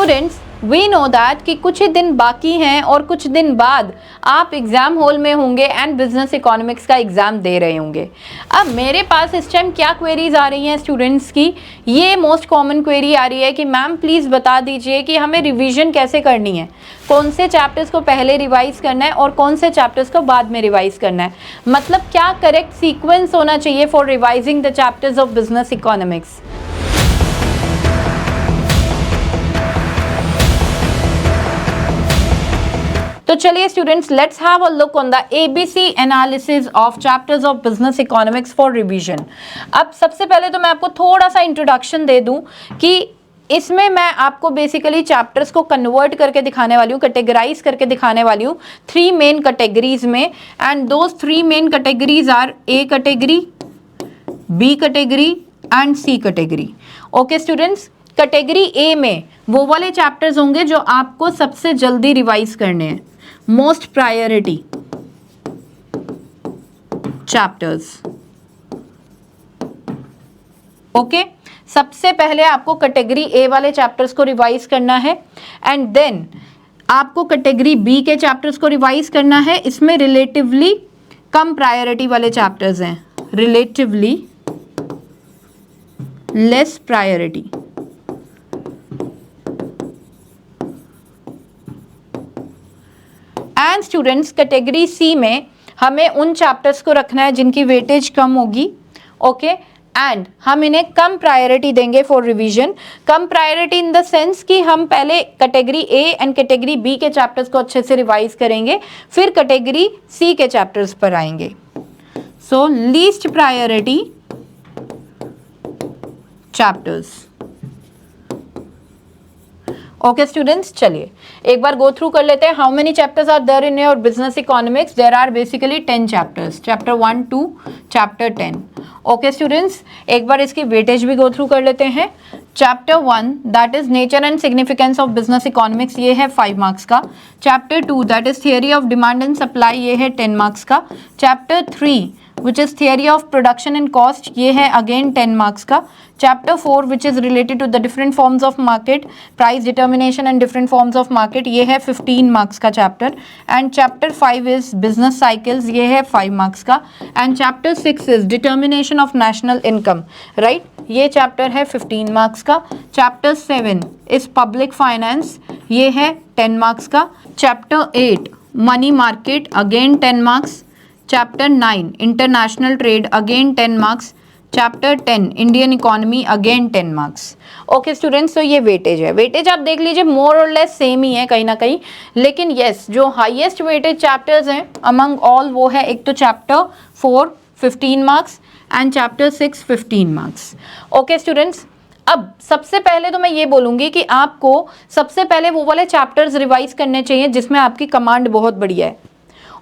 Students we know that कि कुछ ही दिन बाकी हैं और कुछ दिन बाद आप एग्ज़ाम हॉल में होंगे एंड बिजनेस इकोनॉमिक्स का एग्ज़ाम दे रहे होंगे। अब मेरे पास इस टाइम क्या क्वेरीज आ रही हैं स्टूडेंट्स की, ये मोस्ट कॉमन क्वेरी आ रही है कि मैम प्लीज़ बता दीजिए कि हमें रिवीजन कैसे करनी है, कौन से चैप्टर्स को पहले रिवाइज करना है और कौन से चैप्टर्स को बाद में रिवाइज करना है, मतलब क्या करेक्ट सीक्वेंस होना चाहिए for revising the chapters of business economics. तो चलिए students, let's have a look on the ABC analysis of chapters of business economics for revision. अब सबसे पहले तो मैं आपको थोड़ा सा इंट्रोडक्शन दे दूं कि इसमें मैं आपको बेसिकली चैप्टर्स को कन्वर्ट करके दिखाने वाली हूँ, कैटेगराइज करके दिखाने वाली हूँ 3 मेन कैटेगरीज में, and those 3 main categories are A category, B category and C category. Okay students, category A में वो वाले चैप्टर्स होंगे जो आपको सबसे जल्दी रिवाइज करने हैं, मोस्ट प्रायोरिटी चैप्टर्स। ओके, सबसे पहले आपको कैटेगरी ए वाले चैप्टर्स को रिवाइज करना है एंड देन आपको कैटेगरी बी के चैप्टर्स को रिवाइज करना है। इसमें रिलेटिवली कम प्रायोरिटी वाले चैप्टर्स हैं, relatively less priority. And students, category C में हमें उन चैप्टर्स को रखना है जिनकी वेटेज कम होगी। ओके, एंड हम इन्हें कम प्रायोरिटी देंगे फॉर रिवीजन। कम प्रायोरिटी इन द सेंस कि हम पहले category A and category B के चैप्टर्स को अच्छे से रिवाइज करेंगे, फिर कैटेगरी सी के चैप्टर्स पर आएंगे। So least priority chapters. Okay students, चलिए एक बार गो थ्रू कर लेते हैं। How many chapters are there in your business economics? There are basically 10 chapters, chapter 1 to chapter 10। Okay students, एक बार इसकी वेटेज भी गो थ्रू कर लेते हैं। Chapter 1 that is nature and significance of business economics, ये है 5 मार्क्स का। Chapter 2 that is theory of demand and supply, ये है 10 मार्क्स का। Chapter 3 which is theory of production and cost, ये है again 10 marks का। Chapter 4 which is related to the different forms of market, price determination and different forms of market, ये है 15 marks का chapter। And chapter 5 is business cycles, ये है 5 marks का। And chapter 6 is determination of national income, right? ये chapter है 15 marks का। Chapter 7 is public finance, ये है 10 marks का। Chapter 8 money market, again 10 marks। Chapter 9 international trade, again 10 marks. Chapter 10 Indian economy, again 10 marks. Okay students, तो ये weightage है। Weightage आप देख लीजिए मोर और लेस सेम ही है कहीं ना कहीं, लेकिन यस जो हाईएस्ट वेटेज चैप्टर्स हैं अमंग ऑल वो है एक तो chapter 4 15 marks and chapter 6 15 marks. Okay students, अब सबसे पहले तो मैं ये बोलूँगी कि आपको सबसे पहले वो वाले चैप्टर्स रिवाइज करने चाहिए जिसमें आपकी कमांड बहुत बढ़िया है।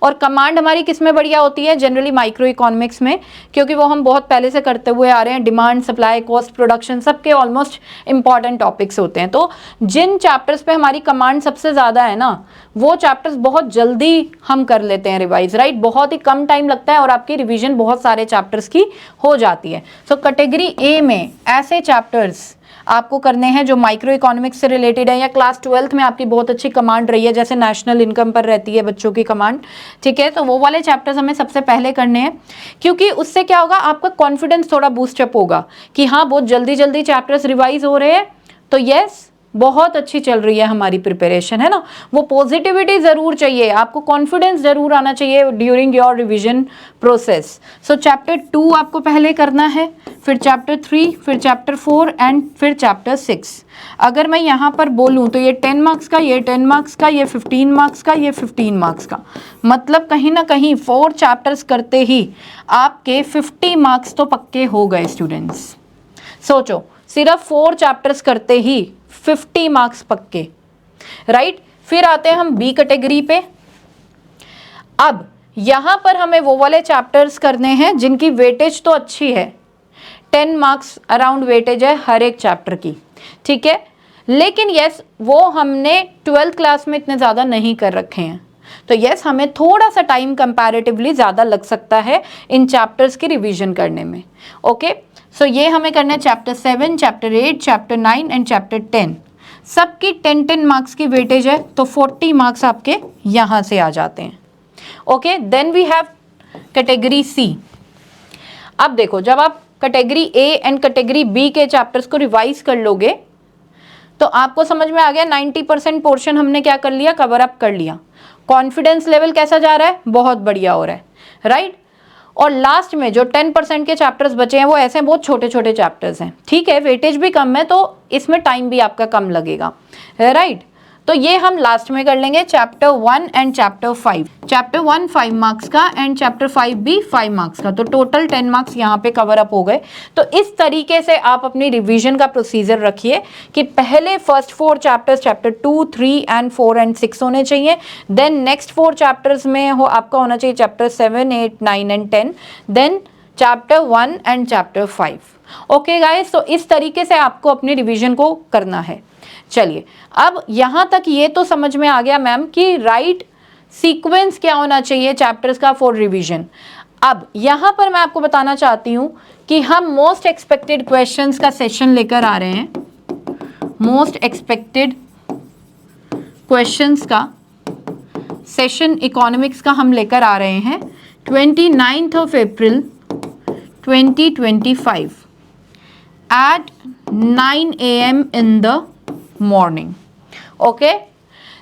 और कमांड हमारी किस में बढ़िया होती है? जनरली माइक्रो इकोनॉमिक्स में, क्योंकि वो हम बहुत पहले से करते हुए आ रहे हैं। डिमांड, सप्लाई, कॉस्ट, प्रोडक्शन सबके ऑलमोस्ट इंपॉर्टेंट टॉपिक्स होते हैं। तो जिन चैप्टर्स पे हमारी कमांड सबसे ज़्यादा है ना, वो चैप्टर्स बहुत जल्दी हम कर लेते हैं रिवाइज, राइट? बहुत ही कम टाइम लगता है और आपकी रिविजन बहुत सारे चैप्टर्स की हो जाती है। सो कैटेगरी ए में ऐसे चैप्टर्स आपको करने हैं जो माइक्रो इकोनॉमिक्स से रिलेटेड है, या क्लास 12th में आपकी बहुत अच्छी कमांड रही है, जैसे नेशनल इनकम पर रहती है बच्चों की कमांड, ठीक है? तो वो वाले चैप्टर्स हमें सबसे पहले करने हैं, क्योंकि उससे क्या होगा, आपका कॉन्फिडेंस थोड़ा बूस्टअप होगा कि हाँ बहुत जल्दी जल्दी चैप्टर्स रिवाइज हो रहे हैं, तो यस बहुत अच्छी चल रही है हमारी प्रिपरेशन, है ना? वो पॉजिटिविटी ज़रूर चाहिए, आपको कॉन्फिडेंस ज़रूर आना चाहिए during your revision process. So chapter 2 आपको पहले करना है, फिर चैप्टर 3, फिर चैप्टर 4 एंड फिर चैप्टर 6। अगर मैं यहाँ पर बोलूँ तो ये 10 मार्क्स का, ये 10 मार्क्स का, ये 15 मार्क्स का, ये 15 मार्क्स का, मतलब कहीं ना कहीं 4 चैप्टर्स करते ही आपके 50 मार्क्स तो पक्के हो गए स्टूडेंट्स। सोचो, सिर्फ 4 चैप्टर्स करते ही 50 मार्क्स पक्के, राइट? फिर आते हैं हम बी कैटेगरी पे। अब यहां पर हमें वो वाले चैप्टर्स करने हैं जिनकी वेटेज तो अच्छी है, 10 मार्क्स अराउंड वेटेज है हर एक चैप्टर की, ठीक है? लेकिन यस वो हमने 12th क्लास में इतने ज़्यादा नहीं कर रखे हैं, तो यस हमें थोड़ा सा टाइम कंपैरेटिवली ज़्यादा लग सकता है इन चैप्टर्स की रिवीजन करने में। ओके, सो ये हमें करना है chapter 7, chapter 8, chapter 9 and chapter 10। सबकी 10-10 मार्क्स की वेटेज है, तो 40 मार्क्स आपके यहाँ से आ जाते हैं। Okay, then we have category C. अब देखो, जब आप category A and category B के चैप्टर्स को रिवाइज कर लोगे तो आपको समझ में आ गया 90% पोर्शन हमने क्या कर लिया, कवर अप कर लिया। कॉन्फिडेंस लेवल कैसा जा रहा है, बहुत बढ़िया हो रहा है, राइट। और लास्ट में जो 10% के चैप्टर्स बचे हैं वो ऐसे बहुत छोटे छोटे चैप्टर्स हैं, ठीक है, वेटेज भी कम है तो इसमें टाइम भी आपका कम लगेगा, राइट। तो ये हम लास्ट में कर लेंगे, chapter 1 and chapter 5। Chapter 1 5 marks का एंड चैप्टर 5 भी 5 मार्क्स का, तो टोटल 10 मार्क्स यहाँ पे कवर अप हो गए। तो इस तरीके से आप अपनी रिवीजन का प्रोसीजर रखिए कि पहले first 4 chapters, chapter 2 3 and 4 and 6 होने चाहिए। देन नेक्स्ट 4 चैप्टर्स में आपका होना चाहिए chapter 7 8 9 and 10। Then chapter 1 and chapter 5। Okay guys, तो इस तरीके से आपको अपनी रिवीजन को करना है। चलिए, अब यहाँ तक ये तो समझ में आ गया मैम कि राइट सीक्वेंस क्या होना चाहिए चैप्टर्स का फॉर रिवीजन। अब यहाँ पर मैं आपको बताना चाहती हूँ कि हम मोस्ट एक्सपेक्टेड क्वेश्चंस का सेशन लेकर आ रहे हैं। मोस्ट एक्सपेक्टेड क्वेश्चंस का सेशन इकोनॉमिक्स का हम लेकर आ रहे हैं 29th of April 2025 at 9 AM in the morning. Okay,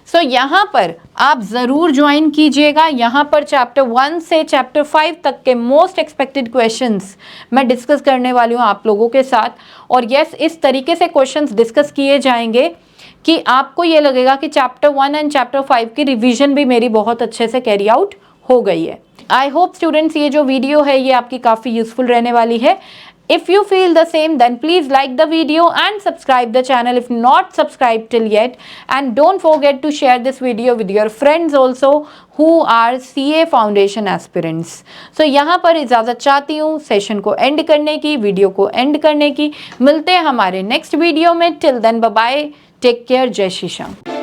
so यहाँ पर आप ज़रूर ज्वाइन कीजिएगा। यहाँ पर चैप्टर 1 से चैप्टर 5 तक के मोस्ट एक्सपेक्टेड क्वेश्चंस मैं डिस्कस करने वाली हूँ आप लोगों के साथ। और यस, इस तरीके से क्वेश्चंस डिस्कस किए जाएंगे कि आपको ये लगेगा कि चैप्टर 1 एंड चैप्टर 5 की रिवीजन भी मेरी बहुत अच्छे से कैरी आउट हो गई है। आई होप स्टूडेंट्स ये जो वीडियो है ये आपकी काफ़ी यूजफुल रहने वाली है। If you feel the same, then please like the video and subscribe the channel if not subscribed till yet, and don't forget to share this video with your friends also who are CA Foundation aspirants. So यहाँ पर इजाज़त चाहती हूँ session को and करने की, video को and करने की। मिलते हैं हमारे नेक्स्ट वीडियो में। Till then bye bye, take care, जय श्री श्याम।